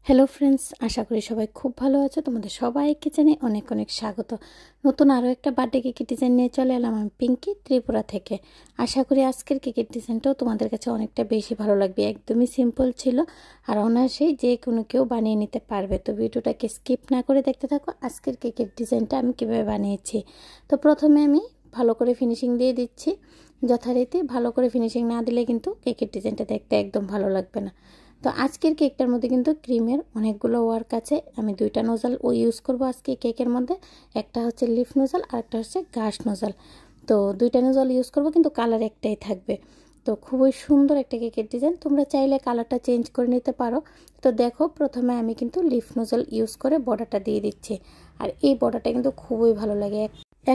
Hello friends, আশা করি সবাই খুব ভালো আছো। তোমাদের সবাইকে জানাই অনেক অনেক স্বাগত। নতুন আরও একটা বার্থডে কেকের ডিজাইন নিয়ে চলে এলাম আমি পিঙ্কি ত্রিপুরা থেকে। আশা করি আজকের কেকের ডিজাইনটাও তোমাদের কাছে অনেকটা বেশি ভালো লাগবে। একদমই সিম্পল ছিল আর অনায়াসেই যে কোনো কেউ বানিয়ে নিতে পারবে। তো ভিডিওটাকে স্কিপ না করে দেখতে থাকো আজকের কেকের ডিজাইনটা আমি কীভাবে বানিয়েছি। তো প্রথমে আমি ভালো করে ফিনিশিং দিয়ে দিচ্ছি। যথারীতি ভালো করে ফিনিশিং না দিলে কিন্তু কেকের ডিজাইনটা দেখতে একদম ভালো লাগবে না। তো আজকের কেকটার মধ্যে কিন্তু ক্রিমের অনেকগুলো ওয়ার্ক আছে। আমি দুইটা নোজাল ইউজ করব আজকে কেকের মধ্যে। একটা হচ্ছে লিফ নোজাল আর একটা হচ্ছে গাশ নোজাল। তো দুইটা নোজাল ইউজ করব, কিন্তু কালার একটাই থাকবে। তো খুবই সুন্দর একটা কেকের ডিজাইন, তোমরা চাইলে কালারটা চেঞ্জ করে নিতে পারো। তো দেখো, প্রথমে আমি কিন্তু লিফ নোজাল ইউজ করে বর্ডারটা দিয়ে দিচ্ছি। আর এই বর্ডারটা কিন্তু খুবই ভালো লাগে।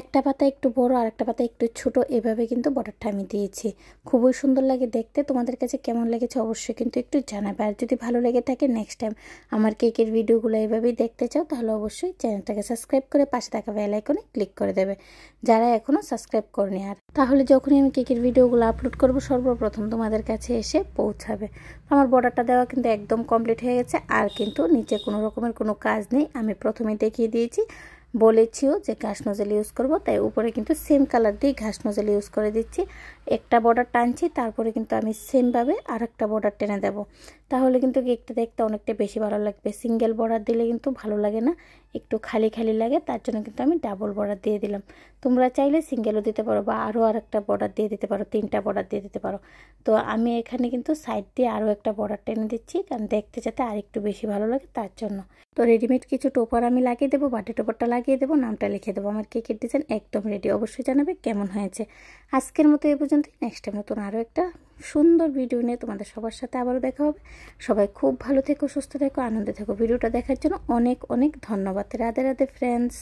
একটা পাতা একটু বড় আর একটা পাতা একটু ছোট, এভাবে কিন্তু বর্ডারটা আমি দিয়েছি। খুবই সুন্দর লাগে দেখতে। তোমাদের কাছে কেমন লেগেছে অবশ্যই কিন্তু একটু জানাবে। আর যদি ভালো লেগে থাকে নেক্সট টাইম আমার কেকের ভিডিওগুলো এভাবেই দেখতে চাও, তাহলে অবশ্যই চ্যানেলটাকে সাবস্ক্রাইব করে পাশে থাকা বেল আইকনে ক্লিক করে দেবে যারা এখনও সাবস্ক্রাইব করনি। আর তাহলে যখনই আমি কেকের ভিডিওগুলো আপলোড করব সর্বপ্রথম তোমাদের কাছে এসে পৌঁছাবে। আমার বর্ডারটা দেওয়া কিন্তু একদম কমপ্লিট হয়ে গেছে। আর কিন্তু নিচে কোনো রকমের কোনো কাজ নেই, আমি প্রথমেই দেখিয়ে দিয়েছি। বলেছিও যে ঘাস নোজেল ইউজ করব, তাই উপরে কিন্তু সেম কালার দিয়ে ঘাস নোজেল ইউজ করে দিচ্ছি। একটা বর্ডার টানছি, তারপরে কিন্তু আমি সেমভাবে আর একটা বর্ডার টেনে দেব। তাহলে কিন্তু কেকটা দেখতে অনেকটা বেশি ভালো লাগবে। সিঙ্গেল বর্ডার দিলে কিন্তু ভালো লাগে না, একটু খালি খালি লাগে। তার জন্য কিন্তু আমি ডাবল বর্ডার দিয়ে দিলাম। তোমরা চাইলে সিঙ্গেলও দিতে পারো বা আরও আরেকটা বর্ডার দিয়ে দিতে পারো, 3টা বর্ডার দিয়ে দিতে পারো। তো আমি এখানে কিন্তু সাইড দিয়ে আরও একটা বর্ডার টেনে দিচ্ছি, কারণ দেখতে যাতে আর একটু বেশি ভালো লাগে তার জন্য। তো রেডিমেড কিছু টোপার আমি লাগিয়ে দেবো, বার্থডে টোপারটা লাগিয়ে দেবো, নামটা লিখে দেবো। আমার কেকের ডিজাইন একদম রেডি। অবশ্যই জানাবে কেমন হয়েছে। আজকের মতো এই পর্যন্তই। নেক্সট টাইম নতুন আরও একটা সুন্দর ভিডিও নিয়ে তোমাদের সবার সাথে আবারও দেখা হবে। সবাই খুব ভালো থেকো, সুস্থ থেকো, আনন্দে থেকো। ভিডিওটা দেখার জন্য অনেক অনেক ধন্যবাদ। রাধে রাধে ফ্রেন্ডস।